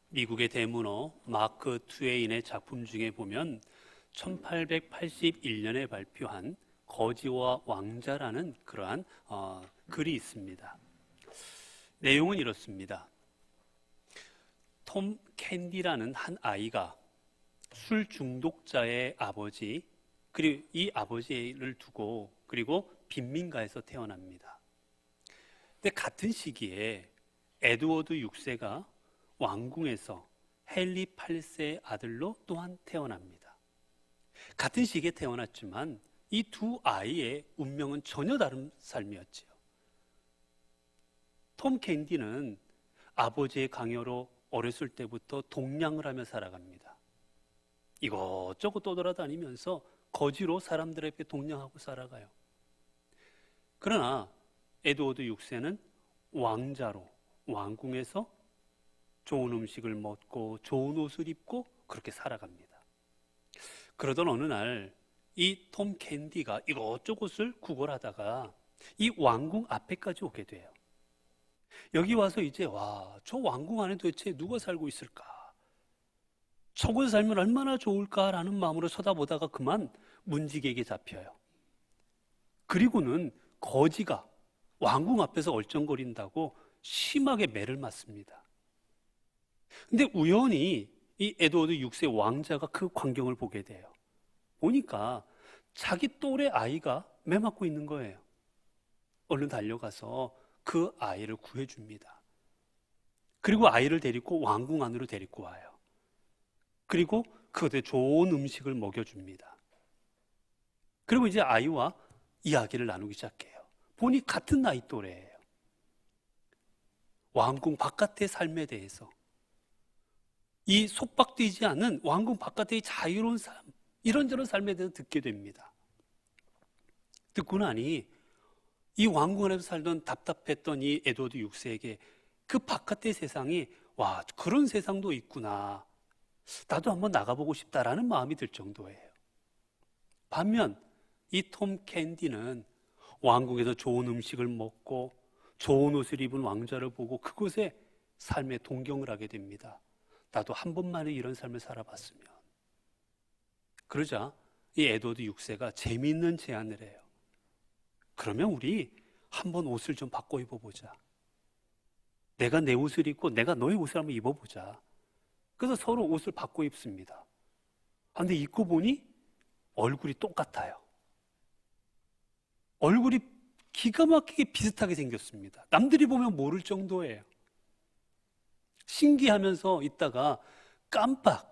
미국의 대문호 마크 트웨인의 작품 중에 보면 1881년에 발표한 거지와 왕자라는 그러한 글이 있습니다. 내용은 이렇습니다. 톰 캔디라는 한 아이가 술 중독자의 아버지, 그리고 이 아버지를 두고 그리고 빈민가에서 태어납니다. 근데 같은 시기에 에드워드 6세가 왕궁에서 헨리 8세의 아들로 또한 태어납니다. 같은 시기에 태어났지만 이 두 아이의 운명은 전혀 다른 삶이었지요. 톰 캔디는 아버지의 강요로 어렸을 때부터 동냥을 하며 살아갑니다. 이것저것 떠돌아다니면서 거지로 사람들에게 동냥하고 살아가요. 그러나 에드워드 6세는 왕자로 왕궁에서 좋은 음식을 먹고 좋은 옷을 입고 그렇게 살아갑니다. 그러던 어느 날 이 톰 캔디가 이것저것을 구걸하다가 이 왕궁 앞에까지 오게 돼요. 여기 와서 이제 저 왕궁 안에 도대체 누가 살고 있을까? 저곳에 살면 얼마나 좋을까라는 마음으로 쳐다보다가 그만 문지기에게 잡혀요. 그리고는 거지가 왕궁 앞에서 얼쩡거린다고 심하게 매를 맞습니다. 근데 우연히 이 에드워드 6세 왕자가 그 광경을 보게 돼요. 보니까 자기 또래 아이가 매 맞고 있는 거예요. 얼른 달려가서 그 아이를 구해줍니다. 그리고 아이를 데리고 왕궁 안으로 데리고 와요. 그리고 그것에 좋은 음식을 먹여줍니다. 그리고 이제 아이와 이야기를 나누기 시작해요. 보니 같은 나이 또래예요. 왕궁 바깥의 삶에 대해서, 이 속박되지 않는 왕궁 바깥의 자유로운 삶, 이런저런 삶에 대해서 듣게 됩니다. 듣고 나니 이 왕궁 안에서 살던 답답했던 이 에드워드 6세에게 그 바깥의 세상이 그런 세상도 있구나, 나도 한번 나가보고 싶다라는 마음이 들 정도예요. 반면 이 톰 캔디는 왕궁에서 좋은 음식을 먹고 좋은 옷을 입은 왕자를 보고 그곳에 삶에 동경을 하게 됩니다. 나도 한 번만에 이런 삶을 살아봤으면. 그러자 이 에드워드 6세가 재미있는 제안을 해요. 그러면 우리 한번 옷을 좀 바꿔 입어보자. 내가 내 옷을 입고 내가 너의 옷을 한번 입어보자. 그래서 서로 옷을 바꿔 입습니다. 근데 입고 보니 얼굴이 똑같아요. 얼굴이 기가 막히게 비슷하게 생겼습니다. 남들이 보면 모를 정도예요. 신기하면서 있다가 깜빡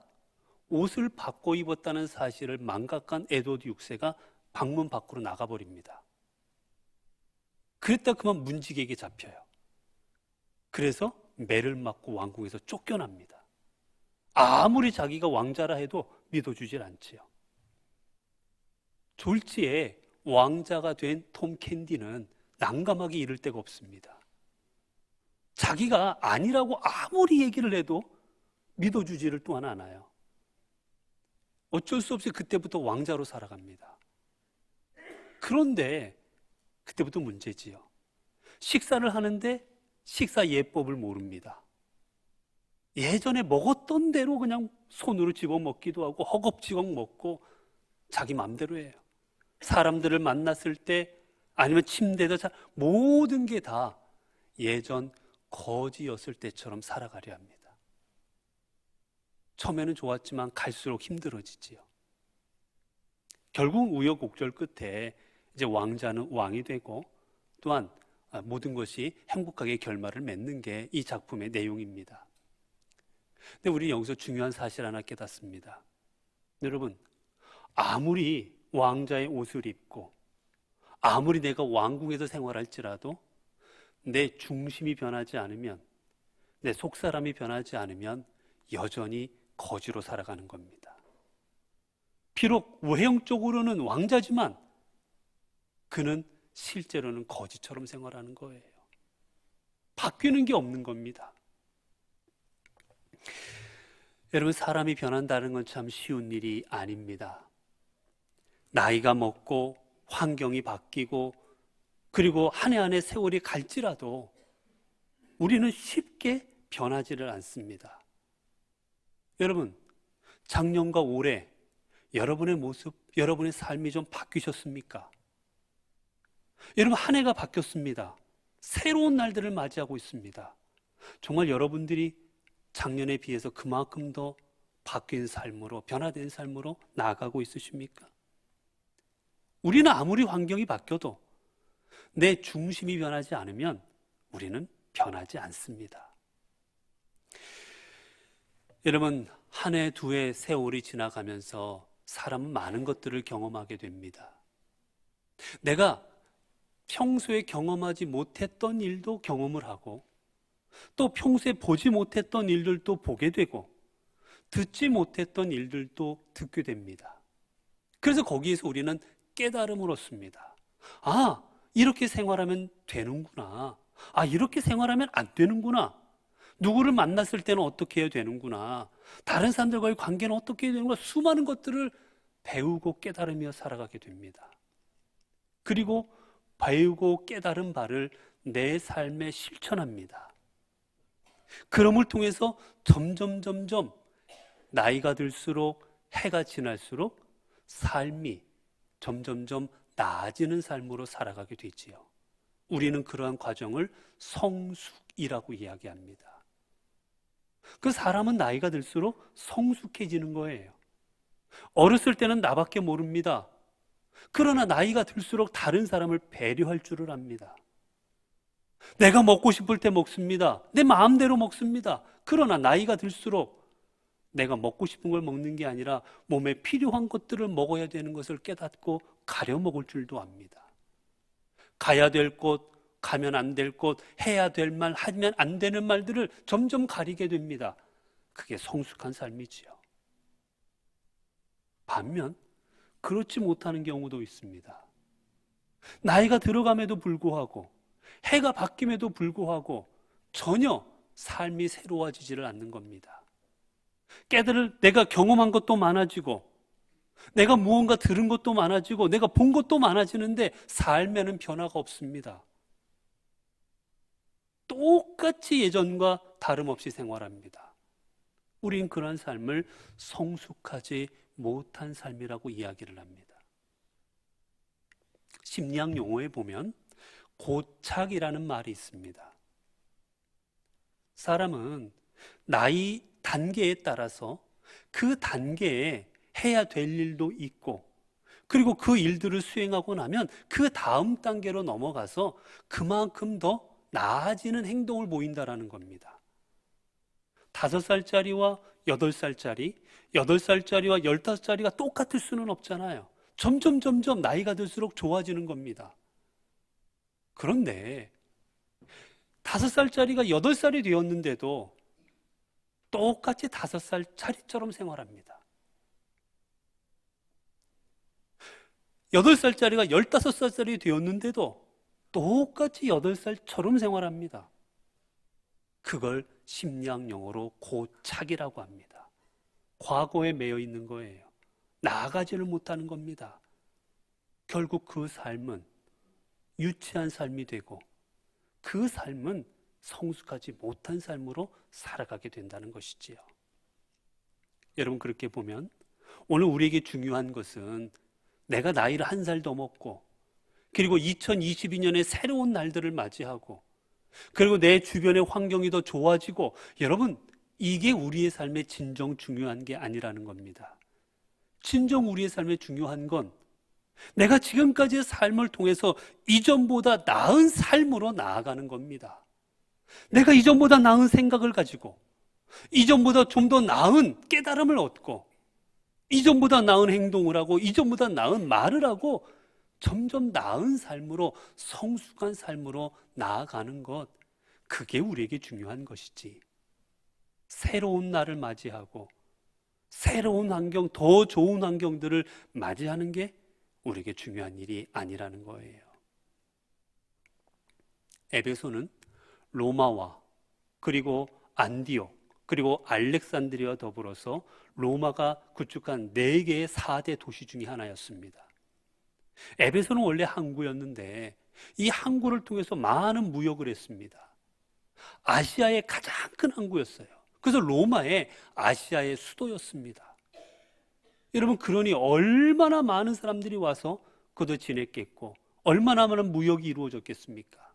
옷을 바꿔 입었다는 사실을 망각한 에드워드 6세가 방문 밖으로 나가버립니다. 그랬다 그만 문지기에게 잡혀요. 그래서 매를 맞고 왕궁에서 쫓겨납니다. 아무리 자기가 왕자라 해도 믿어주질 않지요. 졸지에 왕자가 된 톰 캔디는 난감하게 이를 데가 없습니다. 자기가 아니라고 아무리 얘기를 해도 믿어주지를 또한 않아요. 어쩔 수 없이 그때부터 왕자로 살아갑니다. 그런데 그때부터 문제지요. 식사를 하는데 식사 예법을 모릅니다. 예전에 먹었던 대로 그냥 손으로 집어 먹기도 하고 허겁지겁 먹고 자기 마음대로 해요. 사람들을 만났을 때 아니면 침대에서 모든 게 다 예전 거지였을 때처럼 살아가려 합니다. 처음에는 좋았지만 갈수록 힘들어지지요. 결국 우여곡절 끝에 이제 왕자는 왕이 되고 또한 모든 것이 행복하게 결말을 맺는 게 이 작품의 내용입니다. 근데 우리 여기서 중요한 사실 하나 깨닫습니다. 여러분, 아무리 왕자의 옷을 입고 아무리 내가 왕궁에서 생활할지라도 내 중심이 변하지 않으면, 내 속사람이 변하지 않으면 여전히 거지로 살아가는 겁니다. 비록 외형적으로는 왕자지만 그는 실제로는 거지처럼 생활하는 거예요. 바뀌는 게 없는 겁니다. 여러분, 사람이 변한다는 건 참 쉬운 일이 아닙니다. 나이가 먹고 환경이 바뀌고 그리고 한 해 한 해 세월이 갈지라도 우리는 쉽게 변하지를 않습니다. 여러분, 작년과 올해 여러분의 모습, 여러분의 삶이 좀 바뀌셨습니까? 여러분, 한 해가 바뀌었습니다. 새로운 날들을 맞이하고 있습니다. 정말 여러분들이 작년에 비해서 그만큼 더 바뀐 삶으로, 변화된 삶으로 나아가고 있으십니까? 우리는 아무리 환경이 바뀌어도 내 중심이 변하지 않으면 우리는 변하지 않습니다. 여러분, 한 해, 두 해, 세월이 지나가면서 사람은 많은 것들을 경험하게 됩니다. 내가 평소에 경험하지 못했던 일도 경험을 하고, 또 평소에 보지 못했던 일들도 보게 되고, 듣지 못했던 일들도 듣게 됩니다. 그래서 거기에서 우리는 깨달음을 얻습니다. 아, 이렇게 생활하면 되는구나. 아, 이렇게 생활하면 안 되는구나. 누구를 만났을 때는 어떻게 해야 되는구나. 다른 사람들과의 관계는 어떻게 해야 되는구나. 수많은 것들을 배우고 깨달으며 살아가게 됩니다. 그리고 배우고 깨달은 바를 내 삶에 실천합니다. 그럼을 통해서 점점 나이가 들수록, 해가 지날수록 삶이 점점점 나아지는 삶으로 살아가게 되지요. 우리는 그러한 과정을 성숙이라고 이야기합니다. 그 사람은 나이가 들수록 성숙해지는 거예요. 어렸을 때는 나밖에 모릅니다. 그러나 나이가 들수록 다른 사람을 배려할 줄을 압니다. 내가 먹고 싶을 때 먹습니다. 내 마음대로 먹습니다. 그러나 나이가 들수록 내가 먹고 싶은 걸 먹는 게 아니라 몸에 필요한 것들을 먹어야 되는 것을 깨닫고 가려 먹을 줄도 압니다. 가야 될 곳, 가면 안 될 곳, 해야 될 말, 하면 안 되는 말들을 점점 가리게 됩니다. 그게 성숙한 삶이지요. 반면 그렇지 못하는 경우도 있습니다. 나이가 들어감에도 불구하고, 해가 바뀜에도 불구하고 전혀 삶이 새로워지지를 않는 겁니다. 내가 경험한 것도 많아지고, 내가 무언가 들은 것도 많아지고, 내가 본 것도 많아지는데 삶에는 변화가 없습니다. 똑같이 예전과 다름없이 생활합니다. 우린 그런 삶을 성숙하지 못한 삶이라고 이야기를 합니다. 심리학 용어에 보면 고착이라는 말이 있습니다. 사람은 나이 단계에 따라서 그 단계에 해야 될 일도 있고, 그리고 그 일들을 수행하고 나면 그 다음 단계로 넘어가서 그만큼 더 나아지는 행동을 보인다라는 겁니다. 5살짜리와 8살짜리, 8살짜리와 15살짜리가 똑같을 수는 없잖아요. 점점 나이가 들수록 좋아지는 겁니다. 그런데 5살짜리가 8살이 되었는데도 똑같이 5살짜리처럼 생활합니다. 8살짜리가 15살짜리 되었는데도 똑같이 8살처럼 생활합니다. 그걸 심리학 용어로 고착이라고 합니다. 과거에 매여 있는 거예요. 나아가지를 못하는 겁니다. 결국 그 삶은 유치한 삶이 되고, 그 삶은 성숙하지 못한 삶으로 살아가게 된다는 것이지요. 여러분, 그렇게 보면 오늘 우리에게 중요한 것은 내가 나이를 1살 더 먹고, 그리고 2022년에 새로운 날들을 맞이하고, 그리고 내 주변의 환경이 더 좋아지고, 여러분, 이게 우리의 삶에 진정 중요한 게 아니라는 겁니다. 진정 우리의 삶에 중요한 건 내가 지금까지의 삶을 통해서 이전보다 나은 삶으로 나아가는 겁니다. 내가 이전보다 나은 생각을 가지고, 이전보다 좀 더 나은 깨달음을 얻고, 이전보다 나은 행동을 하고, 이전보다 나은 말을 하고, 점점 나은 삶으로, 성숙한 삶으로 나아가는 것, 그게 우리에게 중요한 것이지, 새로운 날을 맞이하고 새로운 환경, 더 좋은 환경들을 맞이하는 게 우리에게 중요한 일이 아니라는 거예요. 에베소는 로마와 그리고 안디옥, 그리고 알렉산드리아와 더불어서 로마가 구축한 4개의 4대 도시 중에 하나였습니다. 에베소는 원래 항구였는데 이 항구를 통해서 많은 무역을 했습니다. 아시아의 가장 큰 항구였어요. 그래서 로마의 아시아의 수도였습니다. 여러분, 그러니 얼마나 많은 사람들이 와서 그도 지냈겠고 얼마나 많은 무역이 이루어졌겠습니까?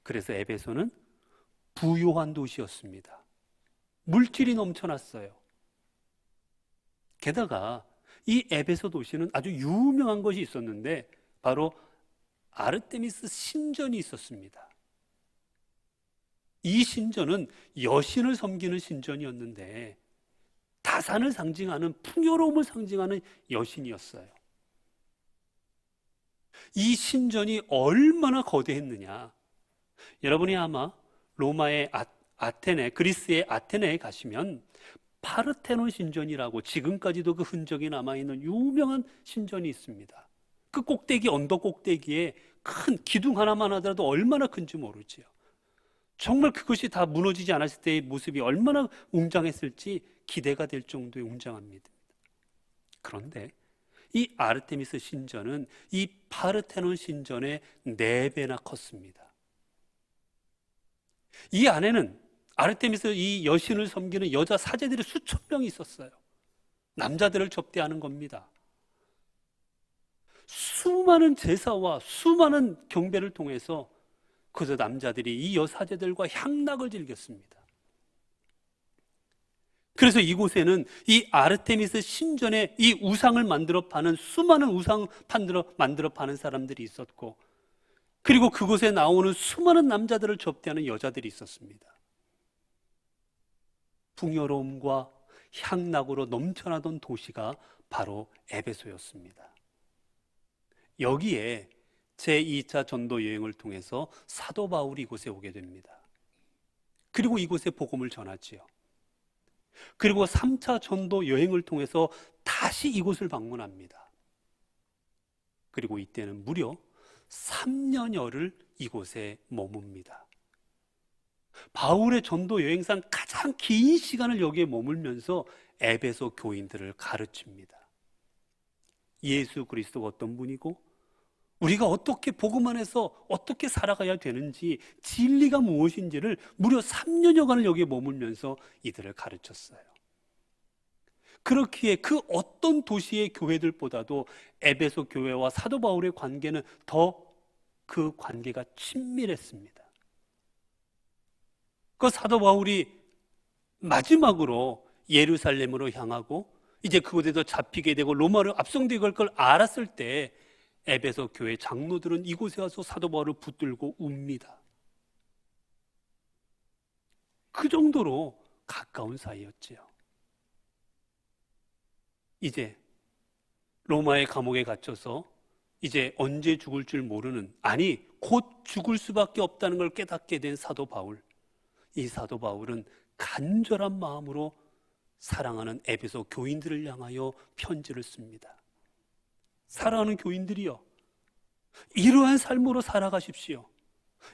그래서 에베소는 부유한 도시였습니다. 물질이 넘쳐났어요. 게다가 이 에베소 도시는 아주 유명한 것이 있었는데 바로 아르테미스 신전이 있었습니다. 이 신전은 여신을 섬기는 신전이었는데 다산을 상징하는, 풍요로움을 상징하는 여신이었어요. 이 신전이 얼마나 거대했느냐. 여러분이 아마 로마의 아테네, 그리스의 아테네에 가시면 파르테논 신전이라고 지금까지도 그 흔적이 남아있는 유명한 신전이 있습니다. 그 꼭대기, 언덕 꼭대기에 큰 기둥 하나만 하더라도 얼마나 큰지 모르지요. 정말 그것이 다 무너지지 않았을 때의 모습이 얼마나 웅장했을지 기대가 될 정도의 웅장합니다. 그런데 이 아르테미스 신전은 이 파르테논 신전의 4배나 컸습니다. 이 안에는 아르테미스 이 여신을 섬기는 여자 사제들이 수천 명이 있었어요. 남자들을 접대하는 겁니다. 수많은 제사와 수많은 경배를 통해서 그저 남자들이 이 여사제들과 향락을 즐겼습니다. 그래서 이곳에는 이 아르테미스 신전에 이 우상을 만들어 파는 수많은 우상 만들어 파는 사람들이 있었고, 그리고 그곳에 나오는 수많은 남자들을 접대하는 여자들이 있었습니다. 풍요로움과 향락으로 넘쳐나던 도시가 바로 에베소였습니다. 여기에 제2차 전도 여행을 통해서 사도 바울이 이곳에 오게 됩니다. 그리고 이곳에 복음을 전하지요. 그리고 3차 전도 여행을 통해서 다시 이곳을 방문합니다. 그리고 이때는 무려 3년여를 이곳에 머뭅니다. 바울의 전도 여행상 가장 긴 시간을 여기에 머물면서 에베소 교인들을 가르칩니다. 예수 그리스도가 어떤 분이고 우리가 어떻게 복음 안에서 어떻게 살아가야 되는지, 진리가 무엇인지를 무려 3년여간을 여기에 머물면서 이들을 가르쳤어요. 그렇기에 그 어떤 도시의 교회들보다도 에베소 교회와 사도 바울의 관계는 더 그 관계가 친밀했습니다. 그 사도 바울이 마지막으로 예루살렘으로 향하고 이제 그곳에서 잡히게 되고 로마로 압송되게 될 걸 알았을 때 에베소 교회 장로들은 이곳에 와서 사도 바울을 붙들고 웁니다. 그 정도로 가까운 사이였지요. 이제 로마의 감옥에 갇혀서 이제 언제 죽을 줄 모르는, 아니 곧 죽을 수밖에 없다는 걸 깨닫게 된 사도 바울. 이 사도 바울은 간절한 마음으로 사랑하는 에베소 교인들을 향하여 편지를 씁니다. 사랑하는 교인들이여, 이러한 삶으로 살아가십시오.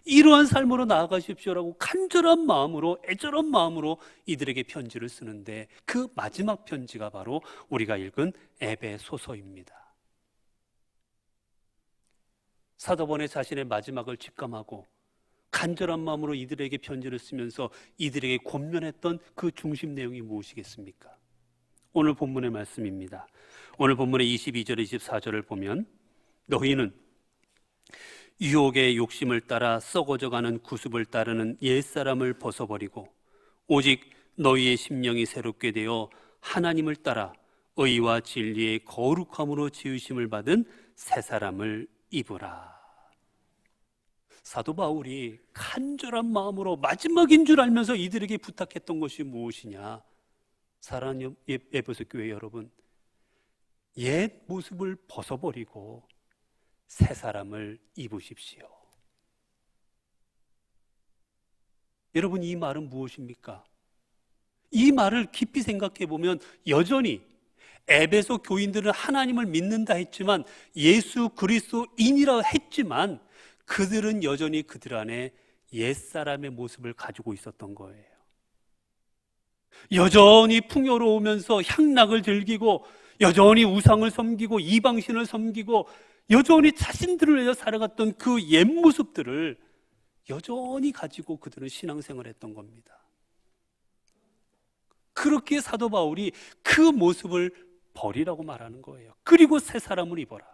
이러한 삶으로 나아가십시오라고 간절한 마음으로, 애절한 마음으로 이들에게 편지를 쓰는데 그 마지막 편지가 바로 우리가 읽은 에베소서입니다. 사도 바울은 자신의 마지막을 직감하고 간절한 마음으로 이들에게 편지를 쓰면서 이들에게 권면했던 그 중심 내용이 무엇이겠습니까? 오늘 본문의 말씀입니다. 오늘 본문의 22절 24절을 보면 너희는 유혹의 욕심을 따라 썩어져가는 구습을 따르는 옛사람을 벗어버리고 오직 너희의 심령이 새롭게 되어 하나님을 따라 의와 진리의 거룩함으로 지으심을 받은 새 사람을 입으라. 사도 바울이 간절한 마음으로 마지막인 줄 알면서 이들에게 부탁했던 것이 무엇이냐? 사랑하는 에베소 교회 여러분, 옛 모습을 벗어버리고 새 사람을 입으십시오. 여러분, 이 말은 무엇입니까? 이 말을 깊이 생각해 보면 여전히 에베소 교인들은 하나님을 믿는다 했지만, 예수 그리스도인이라 했지만 그들은 여전히 그들 안에 옛사람의 모습을 가지고 있었던 거예요. 여전히 풍요로우면서 향락을 즐기고 여전히 우상을 섬기고 이방신을 섬기고 여전히 자신들을 위해 살아갔던 그 옛 모습들을 여전히 가지고 그들은 신앙생활을 했던 겁니다. 그렇게 사도 바울이 그 모습을 버리라고 말하는 거예요. 그리고 새 사람을 입어라.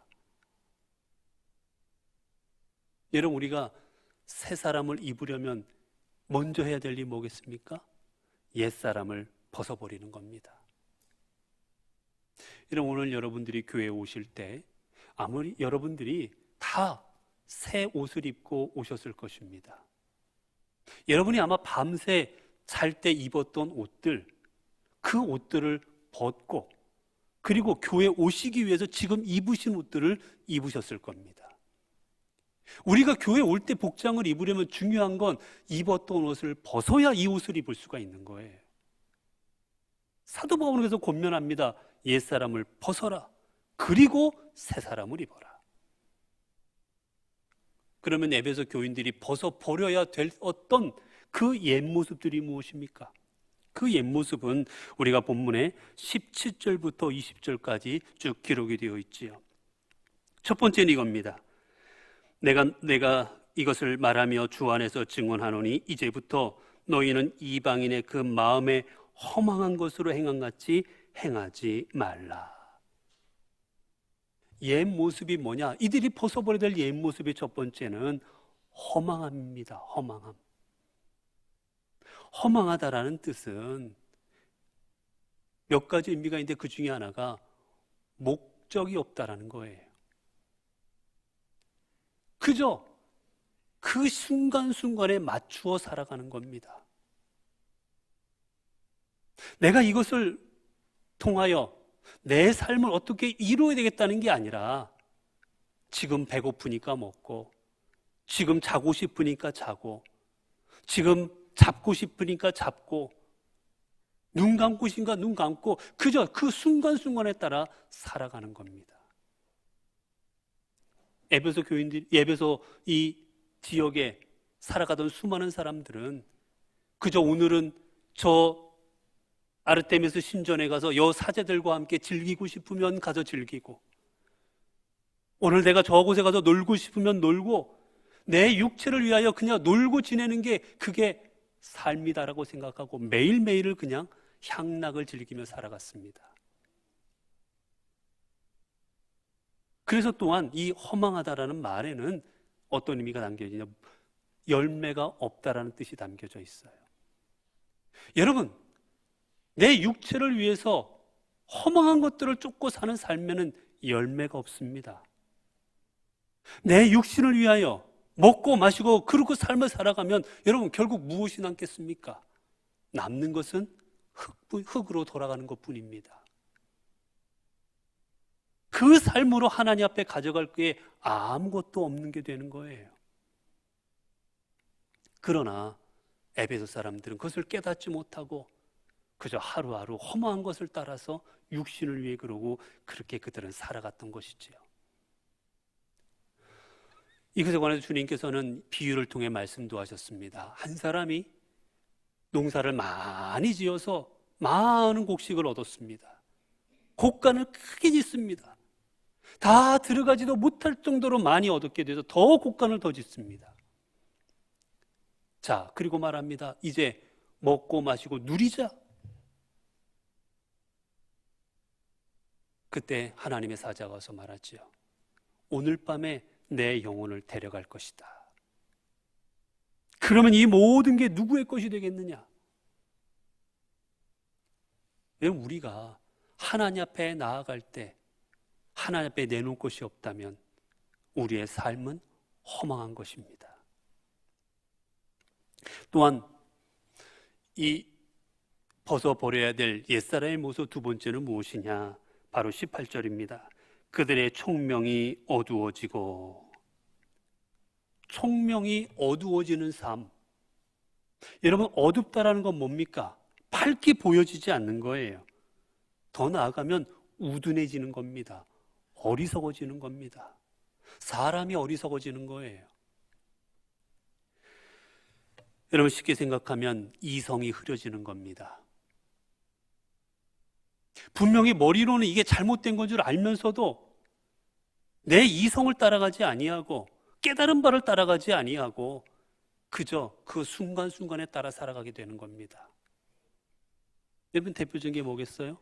여러분, 우리가 새 사람을 입으려면 먼저 해야 될 일이 뭐겠습니까? 옛 사람을 벗어버리는 겁니다. 여러분, 오늘 여러분들이 교회에 오실 때 아무리 여러분들이 다 새 옷을 입고 오셨을 것입니다. 여러분이 아마 밤새 잘 때 입었던 옷들, 그 옷들을 벗고 그리고 교회에 오시기 위해서 지금 입으신 옷들을 입으셨을 겁니다. 우리가 교회에 올 때 복장을 입으려면 중요한 건 입었던 옷을 벗어야 이 옷을 입을 수가 있는 거예요. 사도 바울은 그래서 권면합니다. 옛사람을 벗어라. 그리고 새 사람을 입어라. 그러면 에베소 교인들이 벗어버려야 될 어떤 그 옛 모습들이 무엇입니까? 그 옛 모습은 우리가 본문에 17절부터 20절까지 쭉 기록이 되어 있지요. 첫 번째는 이겁니다. 내가 이것을 말하며 주 안에서 증언하노니 이제부터 너희는 이방인의 그 마음에 허망한 것으로 행함같이 행하지 말라. 옛 모습이 뭐냐? 이들이 벗어버려야 될 옛 모습의 첫 번째는 허망함입니다. 허망함. 허망하다라는 뜻은 몇 가지 의미가 있는데 그 중에 하나가 목적이 없다라는 거예요. 그저 그 순간순간에 맞추어 살아가는 겁니다. 내가 이것을 통하여 내 삶을 어떻게 이루어야 되겠다는 게 아니라 지금 배고프니까 먹고, 지금 자고 싶으니까 자고, 지금 잡고 싶으니까 잡고, 눈 감고 싶으니까 눈 감고, 그저 그 순간순간에 따라 살아가는 겁니다. 에베소 교인들, 에베소 이 지역에 살아가던 수많은 사람들은 그저 오늘은 저 아르테미스 신전에 가서 여 사제들과 함께 즐기고 싶으면 가서 즐기고, 오늘 내가 저곳에 가서 놀고 싶으면 놀고, 내 육체를 위하여 그냥 놀고 지내는 게 그게 삶이다라고 생각하고 매일매일을 그냥 향락을 즐기며 살아갔습니다. 그래서 또한 이 허망하다라는 말에는 어떤 의미가 담겨지냐? 열매가 없다라는 뜻이 담겨져 있어요. 여러분, 내 육체를 위해서 허망한 것들을 쫓고 사는 삶에는 열매가 없습니다. 내 육신을 위하여 먹고 마시고 그러고 삶을 살아가면 여러분 결국 무엇이 남겠습니까? 남는 것은 흙으로 돌아가는 것뿐입니다. 그 삶으로 하나님 앞에 가져갈 게 아무것도 없는 게 되는 거예요. 그러나 에베소 사람들은 그것을 깨닫지 못하고 그저 하루하루 허무한 것을 따라서 육신을 위해 그러고 그렇게 그들은 살아갔던 것이지요. 이것에 관해서 주님께서는 비유를 통해 말씀도 하셨습니다. 한 사람이 농사를 많이 지어서 많은 곡식을 얻었습니다. 곡간을 크게 짓습니다. 다 들어가지도 못할 정도로 많이 얻게 돼서 더 곡간을 더 짓습니다. 자, 그리고 말합니다. 이제 먹고 마시고 누리자. 그때 하나님의 사자가 와서 말하지요. 오늘 밤에 내 영혼을 데려갈 것이다. 그러면 이 모든 게 누구의 것이 되겠느냐? 왜 우리가 하나님 앞에 나아갈 때 하나님 앞에 내놓을 것이 없다면 우리의 삶은 허망한 것입니다. 또한 이 벗어버려야 될 옛사람의 모습 두 번째는 무엇이냐? 바로 18절입니다. 그들의 총명이 어두워지고. 총명이 어두워지는 삶. 여러분, 어둡다라는 건 뭡니까? 밝게 보여지지 않는 거예요. 더 나아가면 우둔해지는 겁니다. 어리석어지는 겁니다. 사람이 어리석어지는 거예요. 여러분, 쉽게 생각하면 이성이 흐려지는 겁니다. 분명히 머리로는 이게 잘못된 건 줄 알면서도 내 이성을 따라가지 아니하고 깨달은 바를 따라가지 아니하고 그저 그 순간순간에 따라 살아가게 되는 겁니다. 여러분, 대표적인 게 뭐겠어요?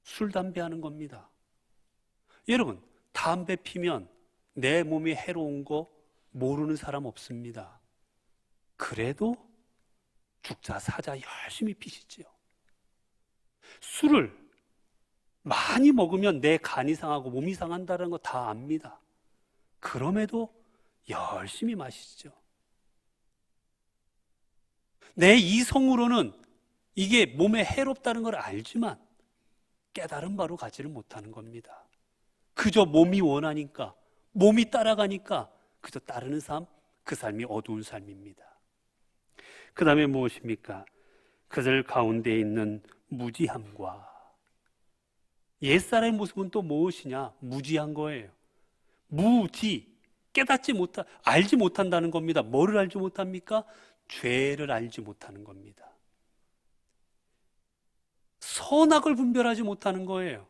술, 담배 하는 겁니다. 여러분, 담배 피면 내 몸에 해로운 거 모르는 사람 없습니다. 그래도 죽자 사자 열심히 피시지요. 술을 많이 먹으면 내 간이 상하고 몸이 상한다는 거 다 압니다. 그럼에도 열심히 마시죠. 내 이성으로는 이게 몸에 해롭다는 걸 알지만 깨달은 바로 가지를 못하는 겁니다. 그저 몸이 원하니까, 몸이 따라가니까 그저 따르는 삶, 그 삶이 어두운 삶입니다. 그 다음에 무엇입니까? 그들 가운데 있는 무지함과, 옛사람의 모습은 또 무엇이냐? 무지한 거예요. 무지, 깨닫지 못한, 알지 못한다는 겁니다. 뭐를 알지 못합니까? 죄를 알지 못하는 겁니다. 선악을 분별하지 못하는 거예요.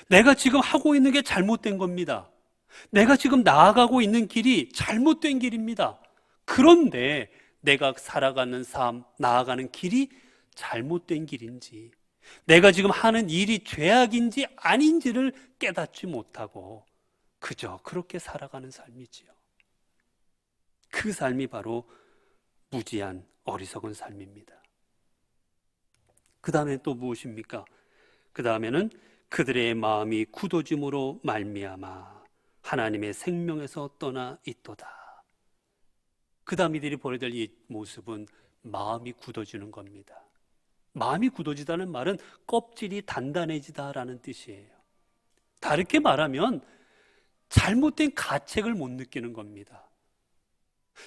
내가 지금 하고 있는 게 잘못된 겁니다. 내가 지금 나아가고 있는 길이 잘못된 길입니다. 그런데 내가 살아가는 삶, 나아가는 길이 잘못된 길인지, 내가 지금 하는 일이 죄악인지 아닌지를 깨닫지 못하고 그저 그렇게 살아가는 삶이지요. 그 삶이 바로 무지한 어리석은 삶입니다. 그 다음에 또 무엇입니까? 그 다음에는 그들의 마음이 굳어짐으로 말미암아 하나님의 생명에서 떠나 있도다. 그 다음 이들이 보여야 될 이 모습은 마음이 굳어지는 겁니다. 마음이 굳어지다는 말은 껍질이 단단해지다라는 뜻이에요. 다르게 말하면 잘못된 가책을 못 느끼는 겁니다.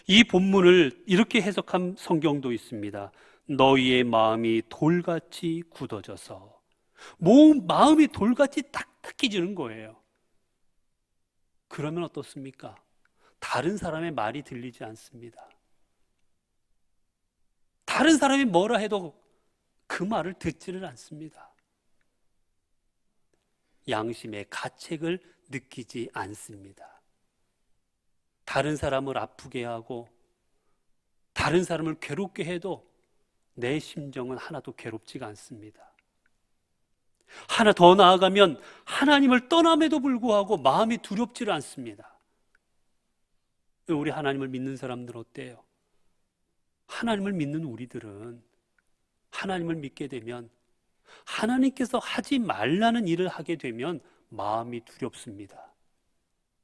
이 본문을 이렇게 해석한 성경도 있습니다. 너희의 마음이 돌같이 굳어져서, 마음이 돌같이 딱딱해지는 거예요. 그러면 어떻습니까? 다른 사람의 말이 들리지 않습니다. 다른 사람이 뭐라 해도 그 말을 듣지를 않습니다. 양심의 가책을 느끼지 않습니다. 다른 사람을 아프게 하고 다른 사람을 괴롭게 해도 내 심정은 하나도 괴롭지가 않습니다. 하나 더 나아가면 하나님을 떠남에도 불구하고 마음이 두렵지를 않습니다. 우리 하나님을 믿는 사람들 어때요? 하나님을 믿는 우리들은 하나님을 믿게 되면, 하나님께서 하지 말라는 일을 하게 되면 마음이 두렵습니다.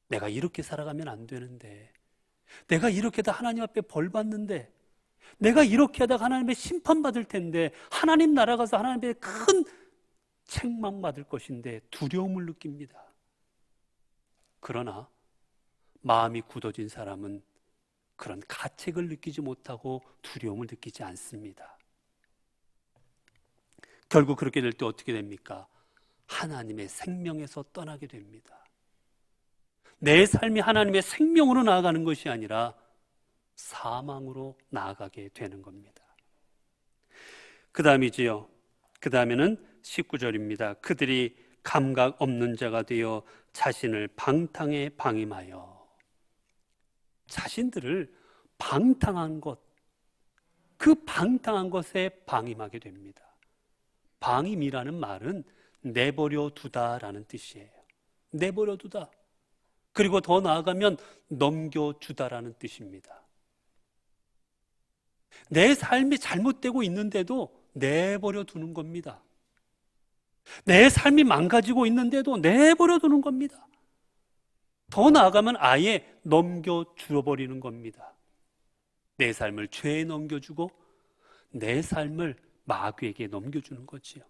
내가 이렇게 살아가면 안 되는데, 내가 이렇게 하다 하나님 앞에 벌 받는데, 내가 이렇게 하다가 하나님의 심판받을 텐데, 하나님 나라 가서 하나님의 큰 책망받을 것인데 두려움을 느낍니다. 그러나 마음이 굳어진 사람은 그런 가책을 느끼지 못하고 두려움을 느끼지 않습니다. 결국 그렇게 될 때 어떻게 됩니까? 하나님의 생명에서 떠나게 됩니다. 내 삶이 하나님의 생명으로 나아가는 것이 아니라 사망으로 나아가게 되는 겁니다. 그 다음이지요. 그 다음에는 19절입니다. 그들이 감각 없는 자가 되어 자신을 방탕에 방임하여, 자신들을 방탕한 것, 그 방탕한 것에 방임하게 됩니다. 방임이라는 말은 내버려 두다라는 뜻이에요. 내버려 두다. 그리고 더 나아가면 넘겨주다라는 뜻입니다. 내 삶이 잘못되고 있는데도 내버려 두는 겁니다. 내 삶이 망가지고 있는데도 내버려 두는 겁니다. 더 나아가면 아예 넘겨주어버리는 겁니다. 내 삶을 죄에 넘겨주고 내 삶을 마귀에게 넘겨주는 거지요.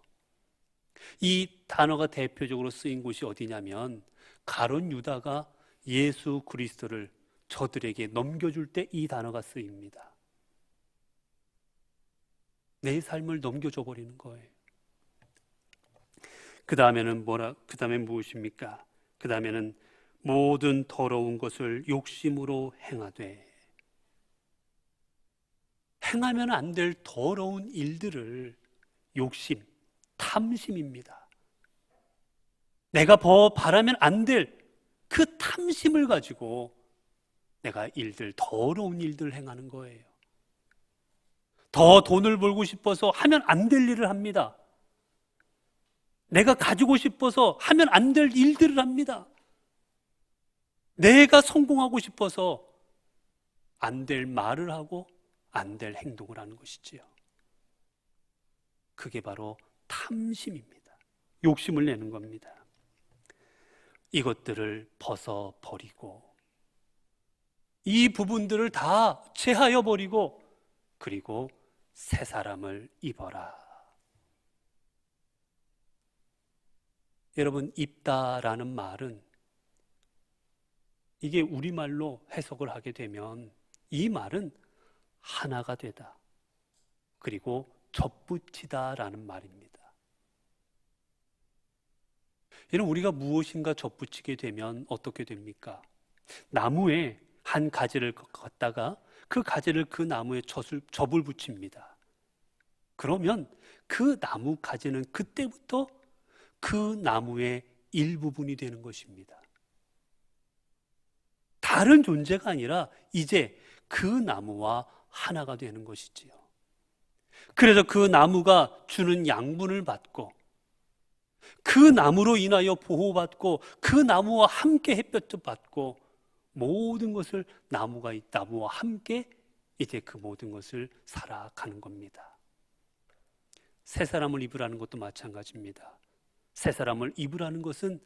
이 단어가 대표적으로 쓰인 곳이 어디냐면, 가룟 유다가 예수 그리스도를 저들에게 넘겨줄 때 이 단어가 쓰입니다. 내 삶을 넘겨줘 버리는 거예요. 그 다음에는 그 다음에 무엇입니까? 그 다음에는 모든 더러운 것을 욕심으로 행하되, 행하면 안 될 더러운 일들을 욕심, 탐심입니다. 내가 바라면 안 될 그 탐심을 가지고 내가 더러운 일들을 행하는 거예요. 더 돈을 벌고 싶어서 하면 안 될 일을 합니다. 내가 가지고 싶어서 하면 안 될 일들을 합니다. 내가 성공하고 싶어서 안 될 말을 하고 안 될 행동을 하는 것이지요. 그게 바로 탐심입니다. 욕심을 내는 겁니다. 이것들을 벗어버리고 이 부분들을 다 제하여 버리고 그리고 새 사람을 입어라. 여러분, 입다라는 말은 이게 우리말로 해석을 하게 되면 이 말은 하나가 되다. 그리고 접붙이다라는 말입니다. 여러분, 우리가 무엇인가 접붙이게 되면 어떻게 됩니까? 나무에 한 가지를 갖다가 그 가지를 그 나무에 접을 붙입니다. 그러면 그 나무 가지는 그때부터 그 나무의 일부분이 되는 것입니다. 다른 존재가 아니라 이제 그 나무와 하나가 되는 것이지요. 그래서 그 나무가 주는 양분을 받고 그 나무로 인하여 보호받고 그 나무와 함께 햇볕도 받고 모든 것을 나무와 함께 이제 그 모든 것을 살아가는 겁니다. 새 사람을 입으라는 것도 마찬가지입니다. 새 사람을 입으라는 것은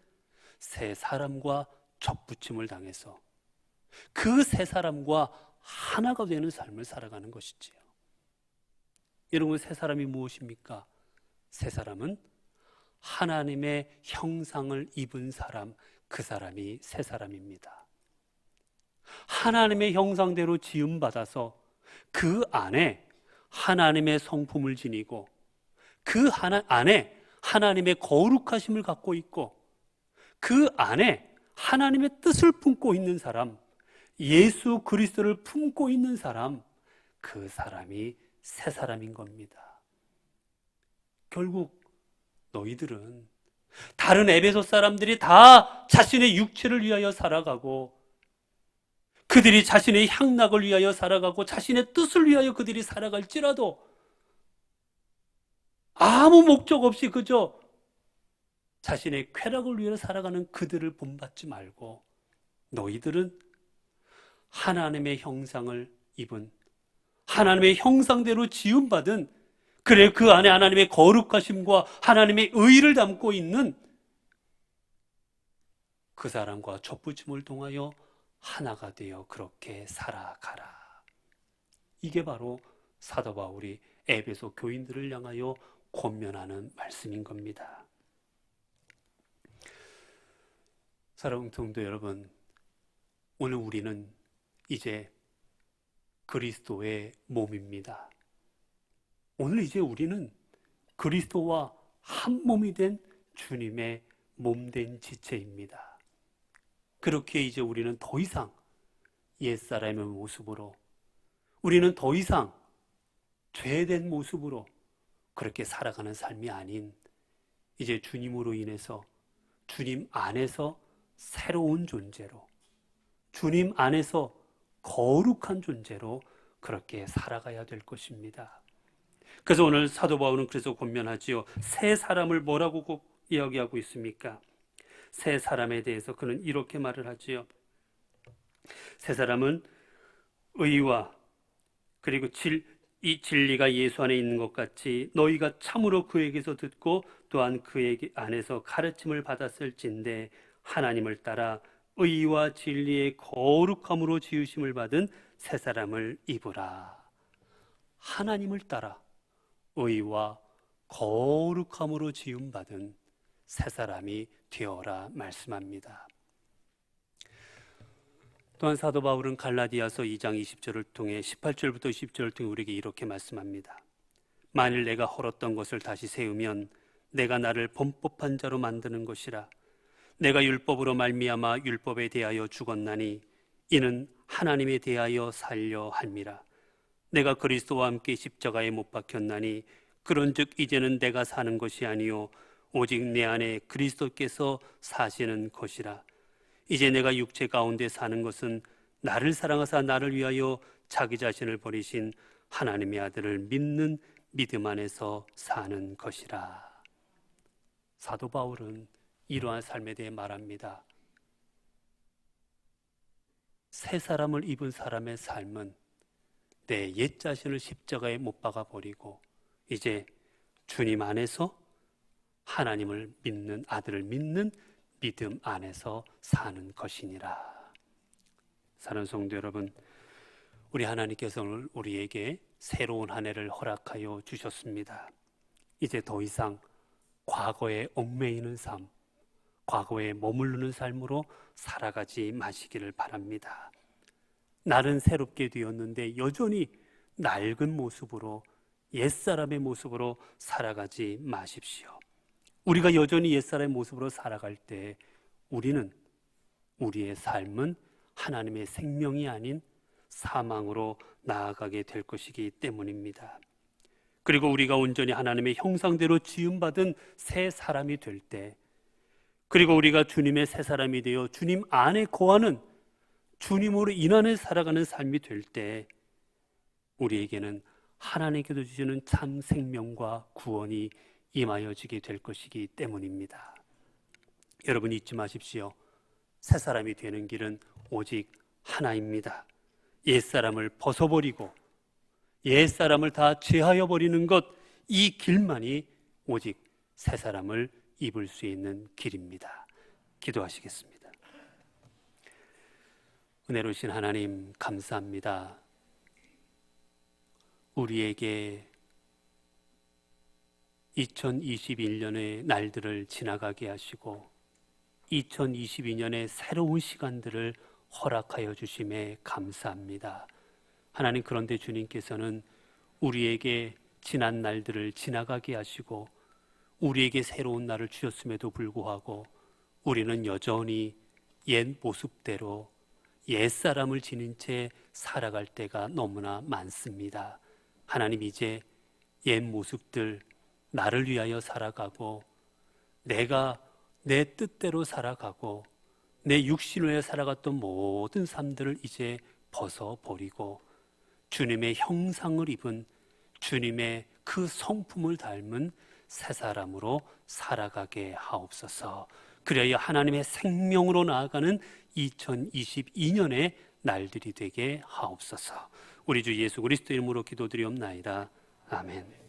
새 사람과 접붙임을 당해서 그 새 사람과 하나가 되는 삶을 살아가는 것이지요. 여러분, 새 사람이 무엇입니까? 새 사람은 하나님의 형상을 입은 사람, 그 사람이 새 사람입니다. 하나님의 형상대로 지음받아서 그 안에 하나님의 성품을 지니고 그 안에 하나님의 거룩하심을 갖고 있고 그 안에 하나님의 뜻을 품고 있는 사람, 예수 그리스도를 품고 있는 사람, 그 사람이 새 사람인 겁니다. 결국 너희들은 다른 에베소 사람들이 다 자신의 육체를 위하여 살아가고 그들이 자신의 향락을 위하여 살아가고 자신의 뜻을 위하여 그들이 살아갈지라도 아무 목적 없이 그저 자신의 쾌락을 위하여 살아가는 그들을 본받지 말고 너희들은 하나님의 형상을 입은 하나님의 형상대로 지음받은 그래 그 안에 하나님의 거룩하심과 하나님의 의를 담고 있는 그 사람과 접붙임을 통하여 하나가 되어 그렇게 살아가라. 이게 바로 사도 바울이 에베소 교인들을 향하여 권면하는 말씀인 겁니다. 사랑하는 성도 여러분, 오늘 우리는 이제 그리스도의 몸입니다. 오늘 이제 우리는 그리스도와 한 몸이 된 주님의 몸된 지체입니다. 그렇게 이제 우리는 더 이상 옛사람의 모습으로, 우리는 더 이상 죄된 모습으로 그렇게 살아가는 삶이 아닌 이제 주님으로 인해서 주님 안에서 새로운 존재로, 주님 안에서 거룩한 존재로 그렇게 살아가야 될 것입니다. 그래서 오늘 사도 바울은 그래서 권면하지요. 새 사람을 뭐라고 이야기하고 있습니까? 새 사람에 대해서 그는 이렇게 말을 하지요. 새 사람은 의와 그리고 이 진리가 예수 안에 있는 것 같이 너희가 참으로 그에게서 듣고 또한 그에게 안에서 가르침을 받았을진데 하나님을 따라 의와 진리의 거룩함으로 지으심을 받은 새 사람을 입으라. 하나님을 따라 의와 거룩함으로 지음받은 새 사람이 되어라 말씀합니다. 또한 사도 바울은 갈라디아서 2장 20절을 통해 18절부터 20절을 통해 우리에게 이렇게 말씀합니다. 만일 내가 헐었던 것을 다시 세우면 내가 나를 범법한 자로 만드는 것이라. 내가 율법으로 말미암아 율법에 대하여 죽었나니 이는 하나님에 대하여 살려 함이라. 내가 그리스도와 함께 십자가에 못 박혔나니 그런즉 이제는 내가 사는 것이 아니요 오직 내 안에 그리스도께서 사시는 것이라. 이제 내가 육체 가운데 사는 것은 나를 사랑하사 나를 위하여 자기 자신을 버리신 하나님의 아들을 믿는 믿음 안에서 사는 것이라. 사도 바울은 이러한 삶에 대해 말합니다. 새 사람을 입은 사람의 삶은 내 옛 자신을 십자가에 못 박아 버리고 이제 주님 안에서 하나님을 믿는 아들을 믿는 믿음 안에서 사는 것이니라. 사랑하는 성도 여러분, 우리 하나님께서 오늘 우리에게 새로운 한 해를 허락하여 주셨습니다. 이제 더 이상 과거에 얽매이는 삶, 과거에 머무르는 삶으로 살아가지 마시기를 바랍니다. 날은 새롭게 되었는데 여전히 낡은 모습으로, 옛사람의 모습으로 살아가지 마십시오. 우리가 여전히 옛사람의 모습으로 살아갈 때 우리는, 우리의 삶은 하나님의 생명이 아닌 사망으로 나아가게 될 것이기 때문입니다. 그리고 우리가 온전히 하나님의 형상대로 지음받은 새 사람이 될 때, 그리고 우리가 주님의 새 사람이 되어 주님 안에 거하는, 주님으로 인하여 살아가는 삶이 될 때 우리에게는 하나님께서 주시는 참 생명과 구원이 임하여지게 될 것이기 때문입니다. 여러분 잊지 마십시오. 새 사람이 되는 길은 오직 하나입니다. 옛사람을 벗어버리고 옛사람을 다 제하여 버리는 것, 이 길만이 오직 새 사람을 입을 수 있는 길입니다. 기도하시겠습니다. 은혜로우신 하나님, 감사합니다. 우리에게 2021년의 날들을 지나가게 하시고 2022년의 새로운 시간들을 허락하여 주심에 감사합니다. 하나님, 그런데 주님께서는 우리에게 지난 날들을 지나가게 하시고 우리에게 새로운 날을 주셨음에도 불구하고 우리는 여전히 옛 모습대로 옛사람을 지닌 채 살아갈 때가 너무나 많습니다. 하나님, 이제 옛 모습들, 나를 위하여 살아가고 내가 내 뜻대로 살아가고 내 육신을 위해 살아갔던 모든 삶들을 이제 벗어버리고 주님의 형상을 입은, 주님의 그 성품을 닮은 새 사람으로 살아가게 하옵소서. 그래야 하나님의 생명으로 나아가는 2022년의 날들이 되게 하옵소서. 우리 주 예수 그리스도 이름으로 기도드리옵나이다. 아멘.